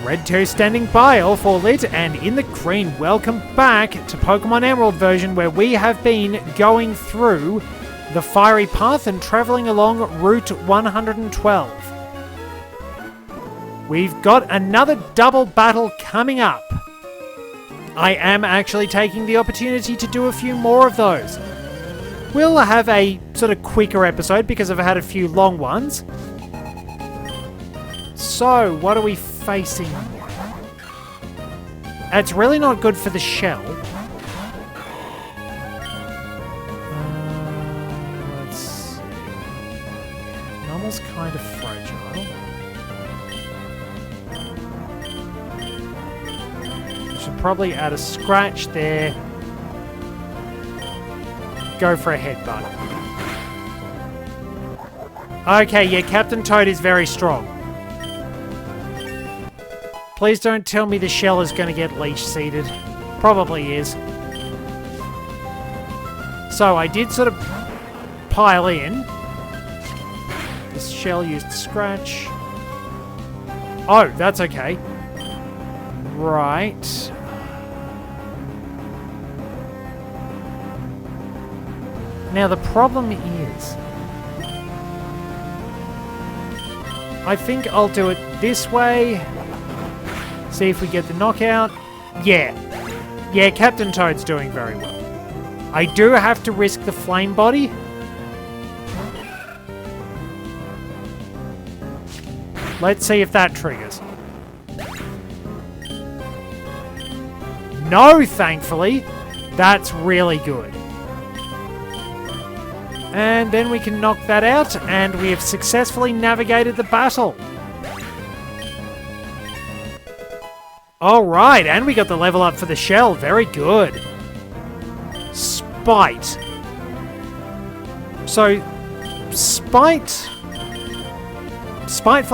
Red 2 standing by, all 4 lit, and in the green. Welcome back to Pokemon Emerald version, where we have been going through the Fiery Path and travelling along Route 112. We've got another double battle coming up. I am actually taking the opportunity to do a few more of those. We'll have a sort of quicker episode because I've had a few long ones. So, what are we facing? It's really not good for the shell. Let's see. Normal's kind of fragile. Should probably add a scratch there. Go for a headbutt. Okay, yeah, Captain Toad is very strong. Please don't tell me the shell is going to get leech seeded. Probably is. So I did sort of pile in. This shell used scratch. Oh, that's okay. Right. Now the problem is, I think I'll do it this way. See if we get the knockout. Yeah, Captain Toad's doing very well. I do have to risk the flame body. Let's see if that triggers. No, thankfully. That's really good. And then we can knock that out, and we have successfully navigated the battle. Alright, and we got the level up for the shell. Very good. Spite. So, spitefully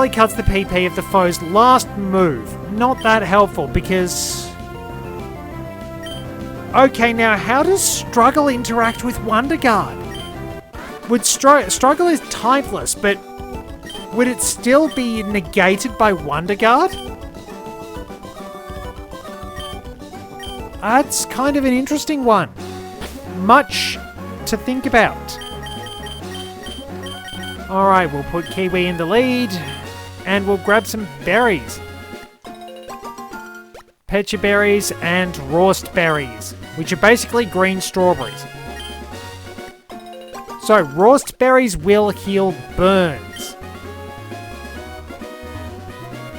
cuts the PP of the foe's last move. Not that helpful, because... Okay, now how does Struggle interact with Wonder Guard? Would Struggle is typeless, but would it still be negated by Wonder Guard? That's kind of an interesting one. Much to think about. Alright, we'll put Kiwi in the lead, and we'll grab some berries. Pecha berries and Roast berries, which are basically green strawberries. So, Roast berries will heal burns.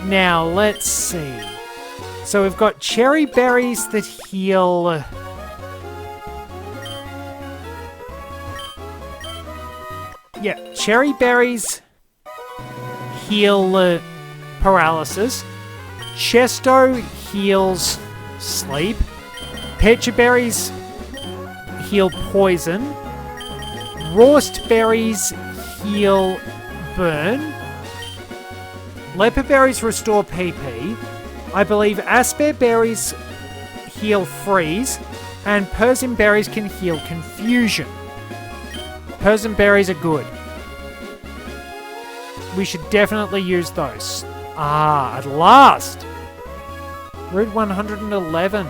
Now, let's see. So we've got cherry berries that heal... Yeah, cherry berries heal paralysis. Chesto heals sleep. Pecha berries heal poison. Roast berries heal burn. Leper berries restore PP. I believe Asper berries heal freeze, and Persim berries can heal confusion. Persim berries are good. We should definitely use those. Ah, at last! Route 111.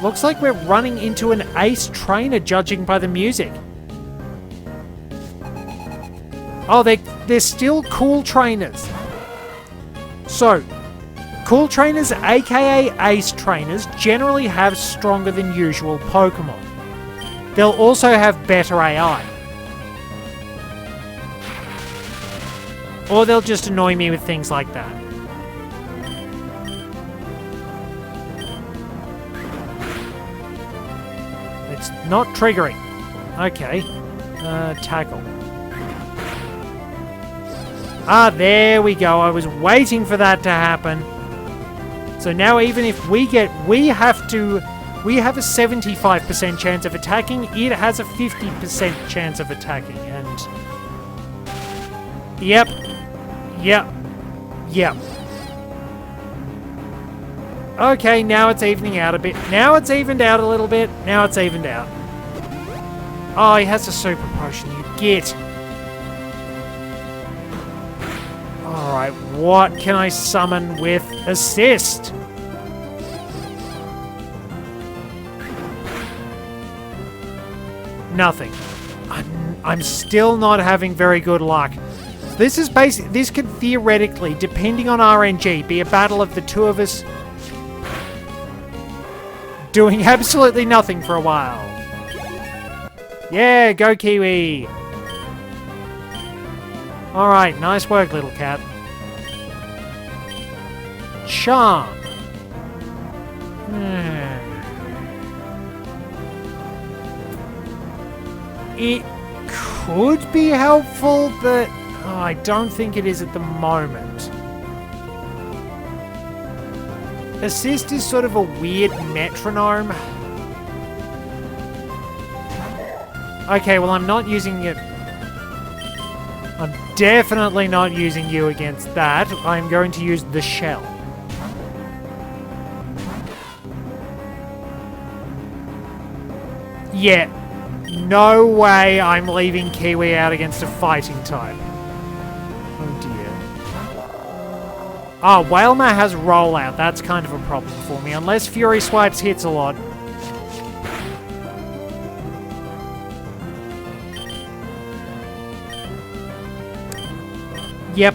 Looks like we're running into an ace trainer, judging by the music. Oh, they're still cool trainers. So, cool trainers, aka ace trainers, generally have stronger than usual Pokemon. They'll also have better AI. Or they'll just annoy me with things like that. It's not triggering. Okay. Tackle. Ah, there we go. I was waiting for that to happen. So now even if we have a 75% chance of attacking, it has a 50% chance of attacking, and... Yep. Okay, now it's evening out a bit. Now it's evened out a little bit. Now it's evened out. Oh, he has a super potion, you git. Oh, Alright, what can I summon with assist? Nothing. I'm still not having very good luck. This is this could theoretically, depending on RNG, be a battle of the two of us doing absolutely nothing for a while. Yeah, go Kiwi! Alright, nice work, little cat. Charm. It could be helpful, but I don't think it is at the moment. Assist is sort of a weird metronome. Okay, well, I'm not using it. I'm definitely not using you against that. I'm going to use the shell. Yeah. No way I'm leaving Kiwi out against a fighting type. Oh dear. Oh, Whalmer has rollout. That's kind of a problem for me. Unless Fury Swipes hits a lot. Yep.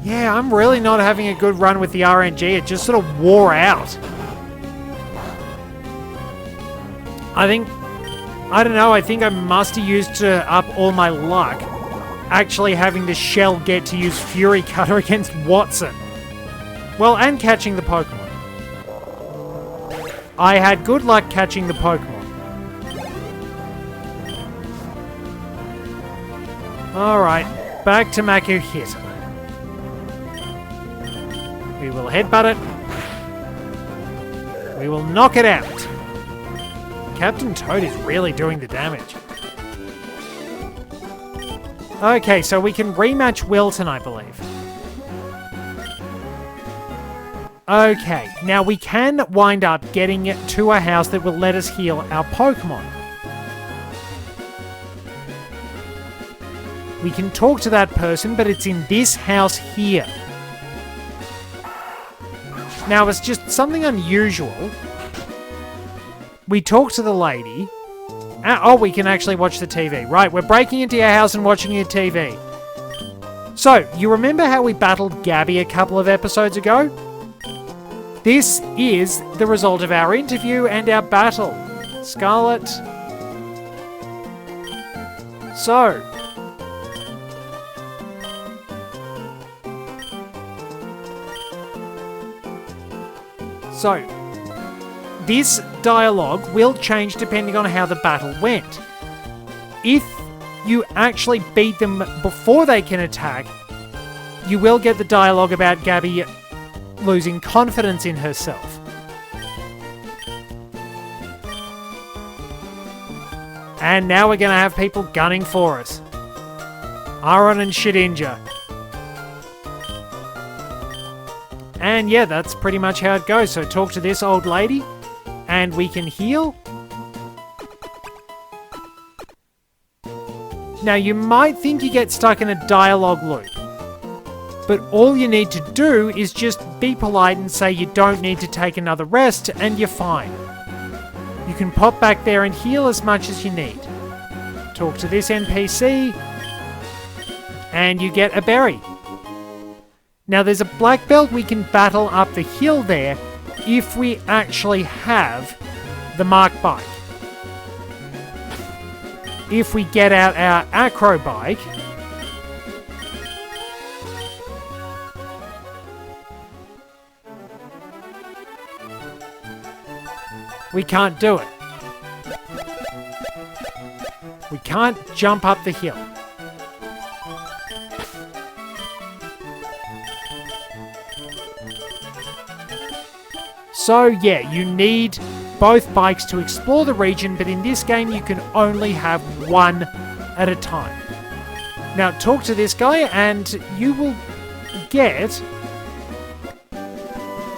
Yeah, I'm really not having a good run with the RNG. It just sort of wore out. I don't know, I think I must have used to up all my luck actually having the shell get to use Fury Cutter against Watson. Well, and catching the Pokemon. I had good luck catching the Pokemon. Alright, back to Makuhita. We will headbutt it. We will knock it out. Captain Toad is really doing the damage. Okay, so we can rematch Wilton, I believe. Okay, now we can wind up getting it to a house that will let us heal our Pokemon. We can talk to that person, but it's in this house here. Now, it's just something unusual. We talk to the lady. Oh, we can actually watch the TV. Right, we're breaking into your house and watching your TV. So, you remember how we battled Gabby a couple of episodes ago? This is the result of our interview and our battle. Scarlet. So. This dialogue will change depending on how the battle went. If you actually beat them before they can attack, you will get the dialogue about Gabby losing confidence in herself. And now we're going to have people gunning for us. Aaron and Shedinja. And yeah, that's pretty much how it goes. So talk to this old lady. And we can heal. Now, you might think you get stuck in a dialogue loop. But all you need to do is just be polite and say you don't need to take another rest, and you're fine. You can pop back there and heal as much as you need. Talk to this NPC. And you get a berry. Now, there's a black belt we can battle up the hill there if we actually have the Mark Bike. If we get out our Acro Bike, we can't do it. We can't jump up the hill. So yeah, you need both bikes to explore the region, but in this game you can only have one at a time. Now talk to this guy and you will get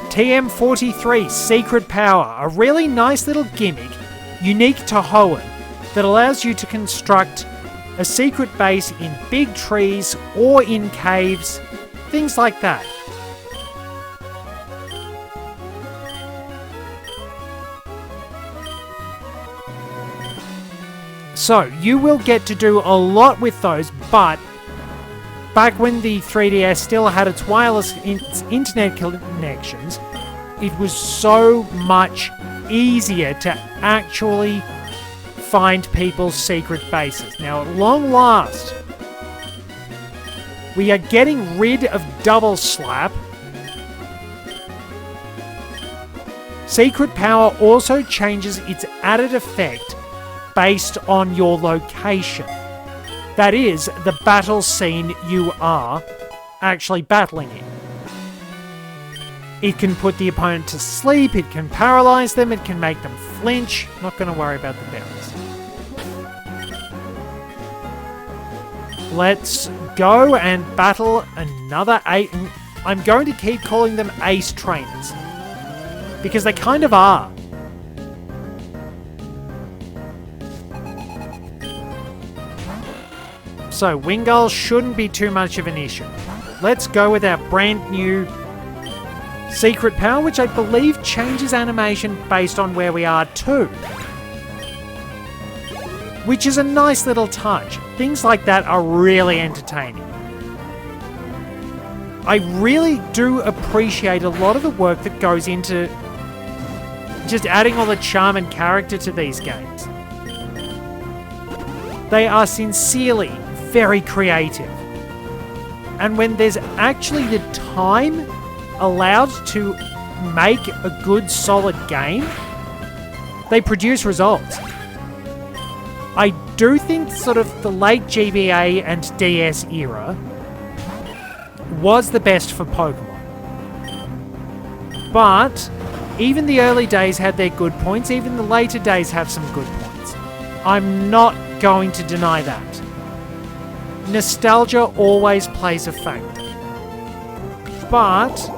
TM43 Secret Power, a really nice little gimmick unique to Hoenn that allows you to construct a secret base in big trees or in caves, things like that. So, you will get to do a lot with those, but back when the 3DS still had its wireless internet connections, it was so much easier to actually find people's secret bases. Now, at long last, we are getting rid of Double Slap. Secret Power also changes its added effect based on your location. That is, the battle scene you are actually battling in. It can put the opponent to sleep, it can paralyze them, it can make them flinch. Not going to worry about the berries. Let's go and battle another eight. I'm going to keep calling them ace trainers, because they kind of are. So Wingull shouldn't be too much of an issue. Let's go with our brand new Secret Power, which I believe changes animation based on where we are too. Which is a nice little touch. Things like that are really entertaining. I really do appreciate a lot of the work that goes into just adding all the charm and character to these games. They are sincerely very creative. And when there's actually the time allowed to make a good, solid game, they produce results. I do think sort of the late GBA and DS era was the best for Pokemon. But even the early days had their good points, even the later days have some good points. I'm not going to deny that. Nostalgia always plays a factor. But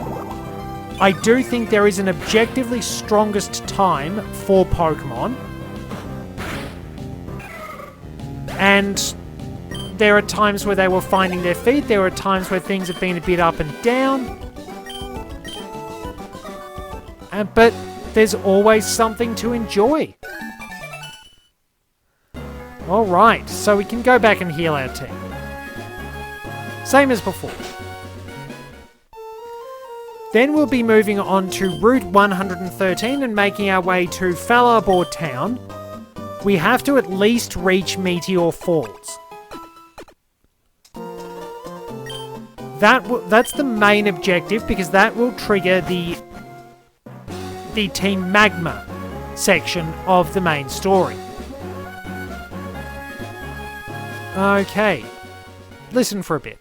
I do think there is an objectively strongest time for Pokemon. And there are times where they were finding their feet, there are times where things have been a bit up and down. But there's always something to enjoy. Alright, so we can go back and heal our team. Same as before. Then we'll be moving on to Route 113 and making our way to Fallarbor Town. We have to at least reach Meteor Falls. That's the main objective, because that will trigger the Team Magma section of the main story. Okay, listen for a bit.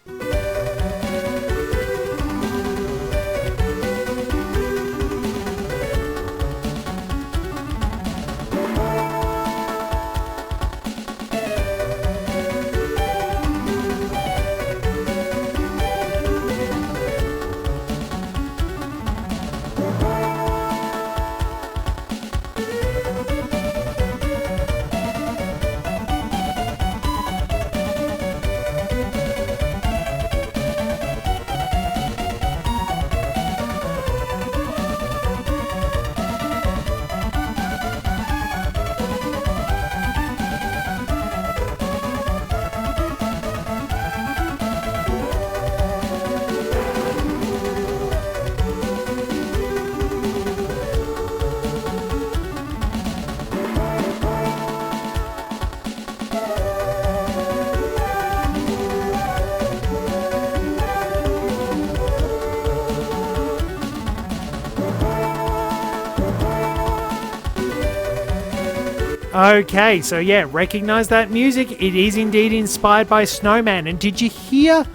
Okay, so yeah, recognize that music? It is indeed inspired by Snowman. And did you hear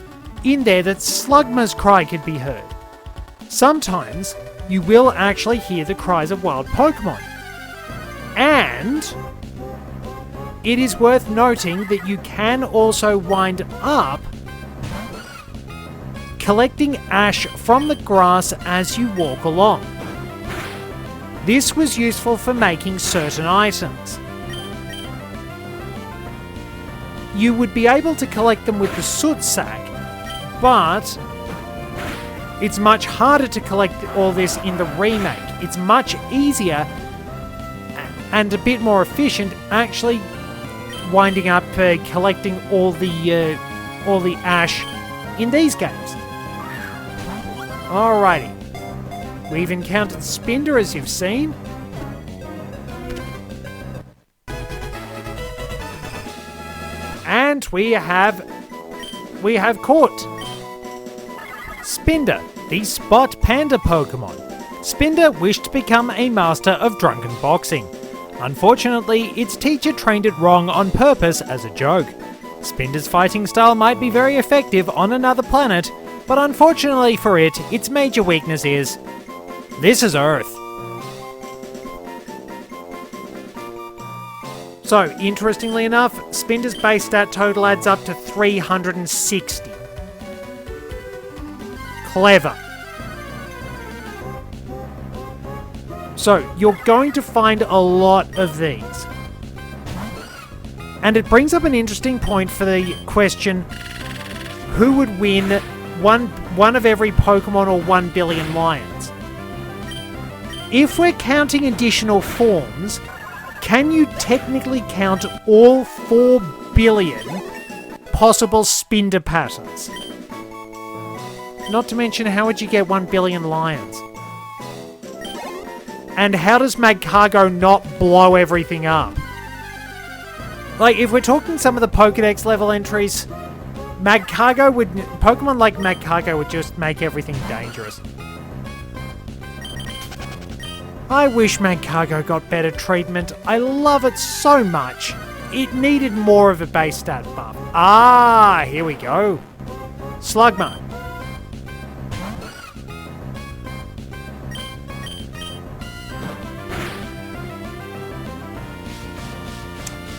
in there that Slugma's cry could be heard? Sometimes you will actually hear the cries of wild Pokemon. And it is worth noting that you can also wind up collecting ash from the grass as you walk along. This was useful for making certain items. you would be able to collect them with the soot sack, but it's much harder to collect all this in the remake. It's much easier and a bit more efficient actually winding up collecting all the ash in these games. Alrighty. We've encountered Spinder, as you've seen. And we have caught Spinder, the Spot Panda Pokemon. Spinder wished to become a master of drunken boxing. Unfortunately, its teacher trained it wrong on purpose as a joke. Spinder's fighting style might be very effective on another planet, but unfortunately for it, its major weakness is, this is Earth. So, interestingly enough, Spinder's base stat total adds up to 360. Clever. So, you're going to find a lot of these. And it brings up an interesting point for the question, who would win one of every Pokemon or 1 billion lions? If we're counting additional forms, can you technically count all 4 billion possible Spinder patterns? Not to mention, how would you get 1 billion lions? And how does Magcargo not blow everything up? Like, if we're talking some of the Pokedex level entries, Pokemon like Magcargo would just make everything dangerous. I wish Magcargo got better treatment. I love it so much. It needed more of a base stat buff. Ah, here we go. Slugma.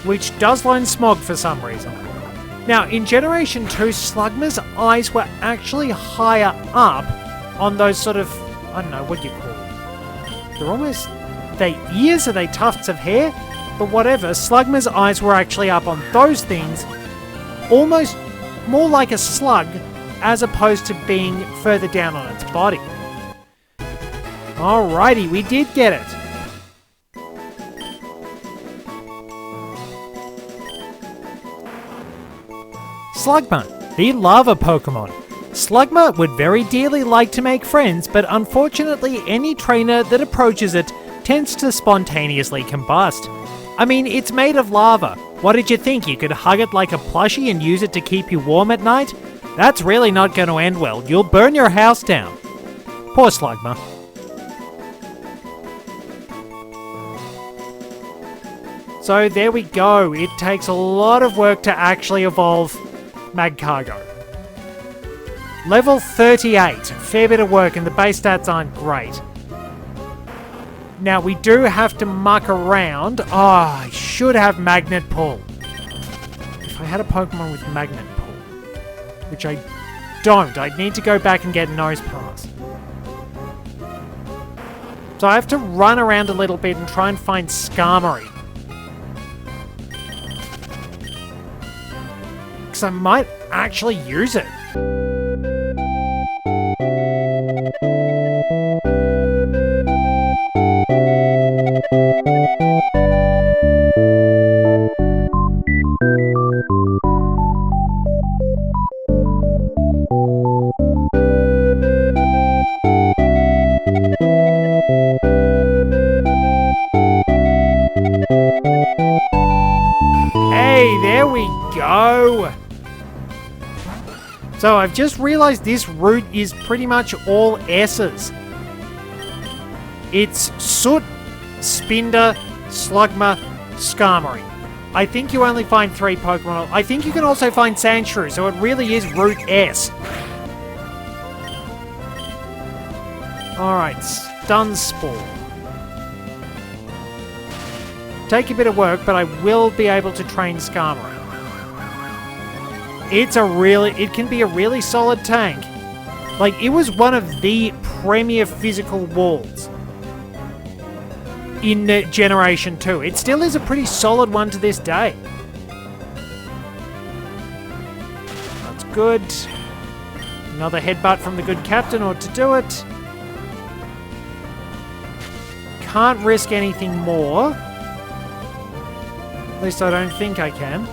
Which does learn Smog for some reason. Now, in Generation 2, Slugma's eyes were actually higher up on those sort of, I don't know, what do you call them? They're almost, they ears? Are they tufts of hair? But whatever, Slugma's eyes were actually up on those things, almost more like a slug, as opposed to being further down on its body. Alrighty, we did get it. Slugma, the lava Pokemon. Slugma would very dearly like to make friends, but unfortunately any trainer that approaches it tends to spontaneously combust. I mean, it's made of lava. What did you think? You could hug it like a plushie and use it to keep you warm at night? That's really not going to end well. You'll burn your house down. Poor Slugma. So there we go. It takes a lot of work to actually evolve Magcargo. Level 38. Fair bit of work, and the base stats aren't great. Now, we do have to muck around. Oh, I should have Magnet Pull. If I had a Pokemon with Magnet Pull, which I don't, I'd need to go back and get Nose Pass. So I have to run around a little bit and try and find Skarmory. Because I might actually use it. Hey, there we go. So I've just realized this route is pretty much all S's. It's Soot, Spinder, Slugma, Skarmory. I think you only find 3 Pokemon. I think you can also find Sandshrew, so it really is Route S. Alright, Stun Spore. Take a bit of work, but I will be able to train Skarmory. It can be a really solid tank. Like, it was one of the premier physical walls in Generation 2. It still is a pretty solid one to this day. That's good. Another headbutt from the good captain ought to do it. Can't risk anything more. At least I don't think I can.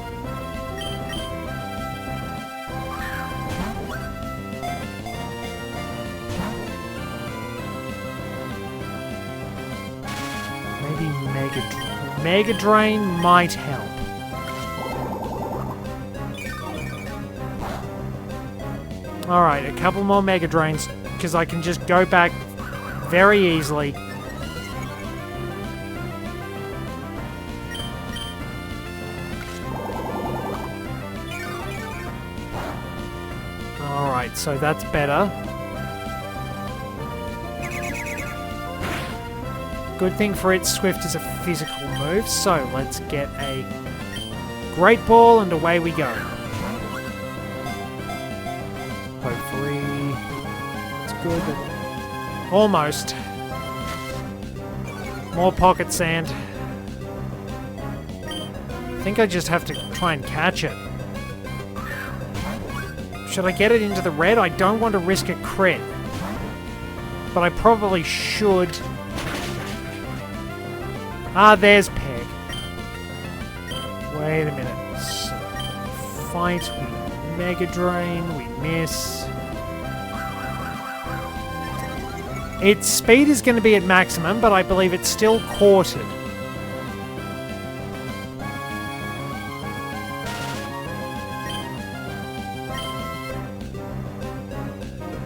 Maybe Mega Drain might help. Alright, a couple more Mega Drains, because I can just go back very easily. Alright, so that's better. Good thing for it, Swift is a physical move, so let's get a Great Ball and away we go. Hopefully it's good. Almost. More pocket sand. I think I just have to try and catch it. Should I get it into the red? I don't want to risk a crit. But I probably should. Ah, there's Peg. Wait a minute. So, fight, we Mega Drain, we miss. Its speed is going to be at maximum, but I believe it's still quartered.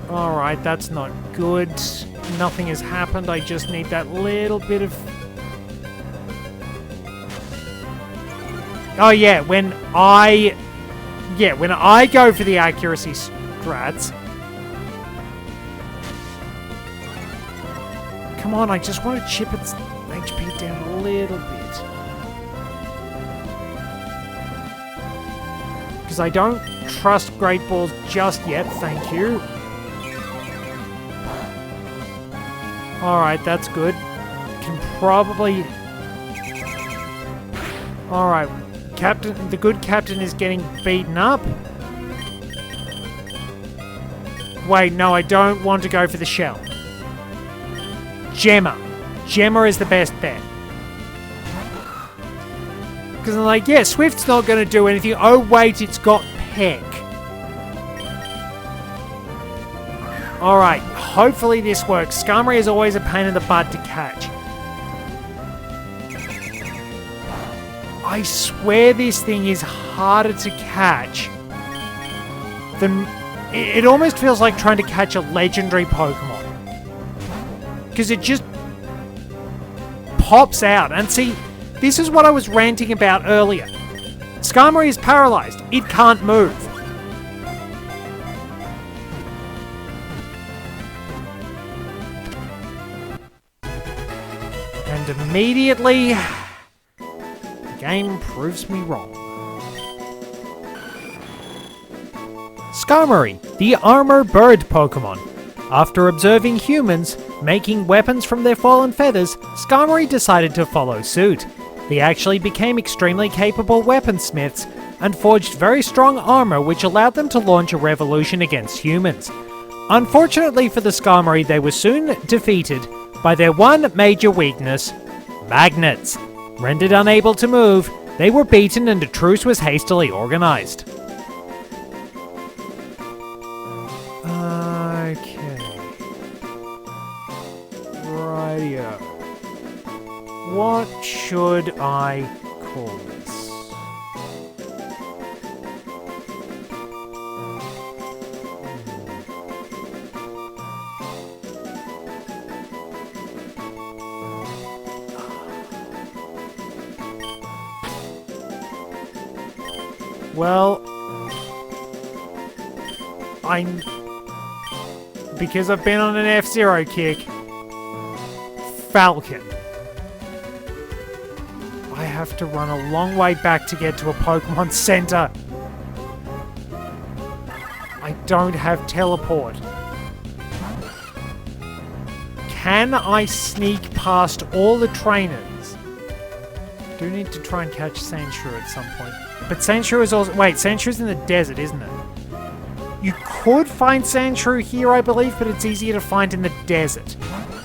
Alright, that's not good. Nothing has happened, I just need that little bit of... Oh yeah, when I go for the accuracy strats... Come on, I just want to chip its HP down a little bit. Because I don't trust Great Balls just yet, thank you. Alright, that's good. Can probably... Alright, the good captain is getting beaten up. Wait, no, I don't want to go for the shell. Gemma. Gemma is the best bet. Because I'm like, yeah, Swift's not going to do anything. Oh, wait, it's got Peck. Alright, hopefully this works. Skarmory is always a pain in the butt to catch. I swear this thing is harder to catch than... It almost feels like trying to catch a legendary Pokemon. Because it just pops out. And see, this is what I was ranting about earlier. Skarmory is paralyzed. It can't move. And immediately, the game proves me wrong. Skarmory, the armor bird Pokemon. After observing humans making weapons from their fallen feathers, Skarmory decided to follow suit. They actually became extremely capable weaponsmiths and forged very strong armor which allowed them to launch a revolution against humans. Unfortunately for the Skarmory, they were soon defeated by their one major weakness, magnets. Rendered unable to move, they were beaten and a truce was hastily organized. Okay. Rightio. What should I call this? Well, because I've been on an F-Zero kick, Falcon. I have to run a long way back to get to a Pokemon Center. I don't have teleport. Can I sneak past all the trainers? Do need to try and catch Sandshrew at some point. But Sandshrew is also... Wait, Sandshrew's in the desert, isn't it? You could find Sandshrew here, I believe, but it's easier to find in the desert.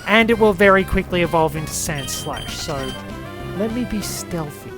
And it will very quickly evolve into Sandslash, so let me be stealthy.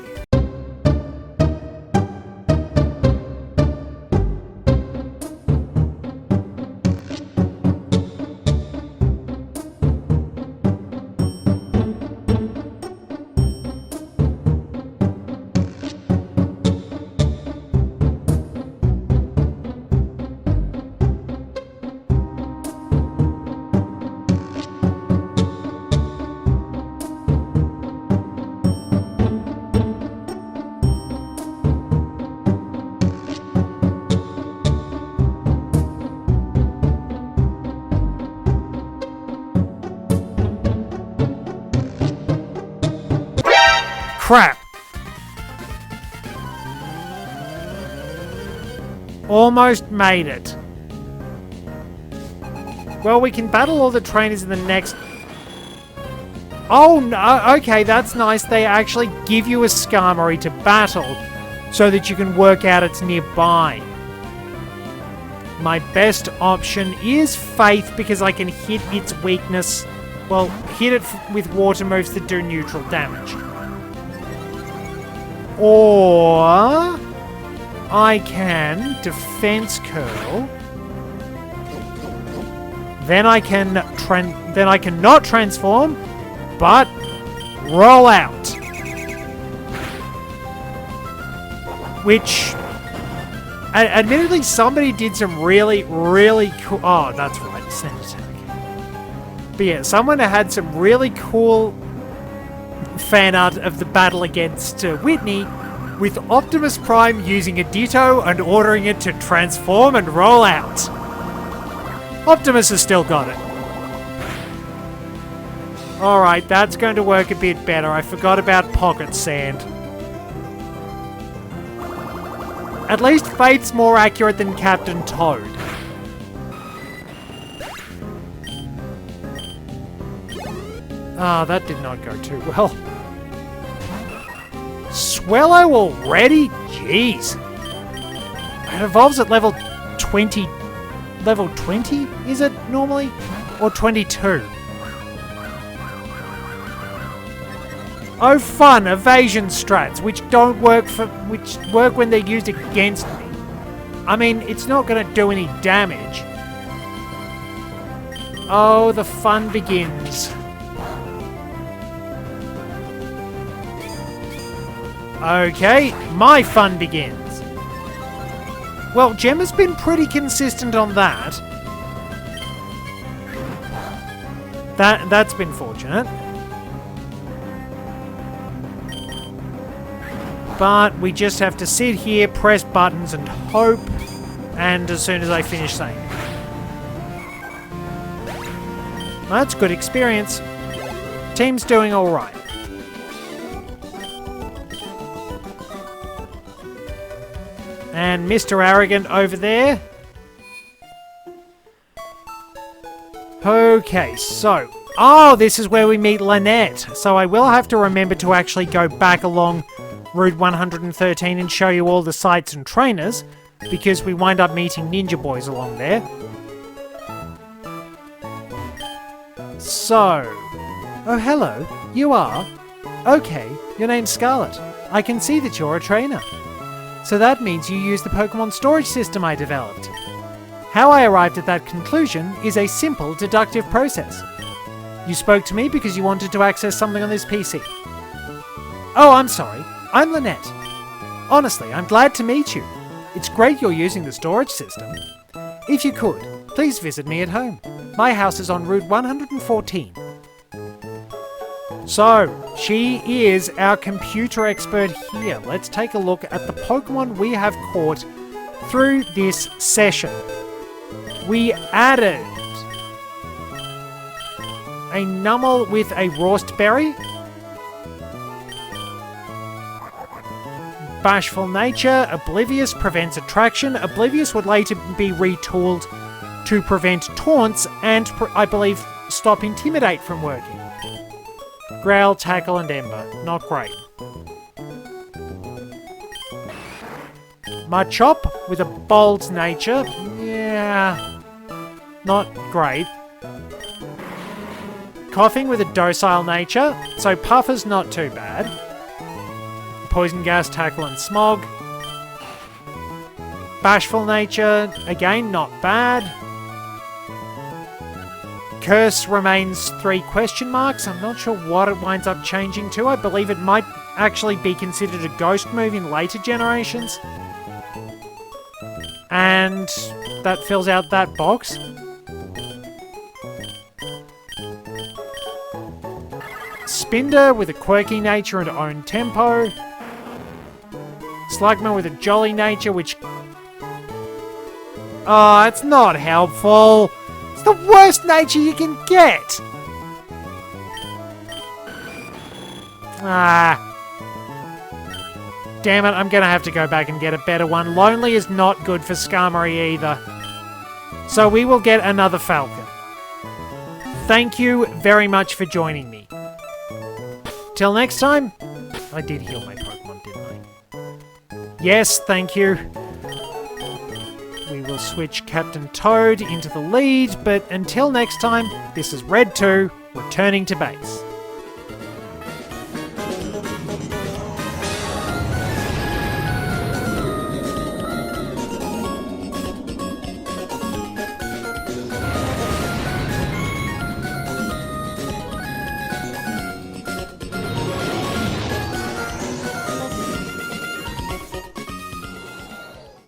Crap! Almost made it. Well, we can battle all the trainers in the next... Oh, no, okay, that's nice. They actually give you a Skarmory to battle so that you can work out it's nearby. My best option is Faith because I can hit its weakness. Well, hit it with water moves that do neutral damage. Or I can Defense Curl. Then I can not transform, but roll out. Which, admittedly, somebody did some really, really cool. Oh, that's right, Sand Attack. But yeah, someone had some really cool fan art of the battle against Whitney with Optimus Prime using a Ditto and ordering it to transform and roll out. Optimus has still got it. Alright, that's going to work a bit better. I forgot about Pocket Sand. At least Faith's more accurate than Captain Toad. Ah, that did not go too well. Swellow already? Jeez. It evolves at level 20. Level 20, is it normally? Or 22? Oh fun, evasion strats, which work when they're used against me. I mean, it's not going to do any damage. Oh, the fun begins. Okay, my fun begins. Well, Gemma's been pretty consistent on that. That's been fortunate. But we just have to sit here, press buttons and hope. And as soon as I finish saying it. That's good experience. Team's doing alright. And Mr. Arrogant over there. Okay, so... Oh, this is where we meet Lynette. So I will have to remember to actually go back along Route 113 and show you all the sites and trainers, because we wind up meeting Ninja Boys along there. So... Oh, hello. You are? Okay, your name's Scarlet. I can see that you're a trainer. So that means you use the Pokemon storage system I developed. How I arrived at that conclusion is a simple deductive process. You spoke to me because you wanted to access something on this PC. Oh, I'm sorry. I'm Lynette. Honestly, I'm glad to meet you. It's great you're using the storage system. If you could, please visit me at home. My house is on Route 114. So, she is our computer expert here. Let's take a look at the Pokemon we have caught through this session. We added a Numel with a Rawstberry, Bashful Nature, Oblivious prevents attraction. Oblivious would later be retooled to prevent taunts and, I believe, stop Intimidate from working. Growl, Tackle, and Ember. Not great. Machop with a Bold Nature. Yeah, Yeah, not great. Coughing with a docile nature, so Puffer's not too bad. Poison gas, tackle and smog. Bashful nature, again, not bad. Curse remains 3 question marks. I'm not sure what it winds up changing to. I believe it might actually be considered a ghost move in later generations. And that fills out that box. Spinder with a quirky nature and own tempo. Slugma with a jolly nature, which... Oh, it's not helpful. It's the worst nature you can get. Ah. Damn it, I'm gonna have to go back and get a better one. Lonely is not good for Skarmory either. So we will get another Falcon. Thank you very much for joining me. Till next time. I did heal my Pokemon, didn't I? Yes, thank you. We will switch Captain Toad into the lead, but until next time, this is Red 2, returning to base.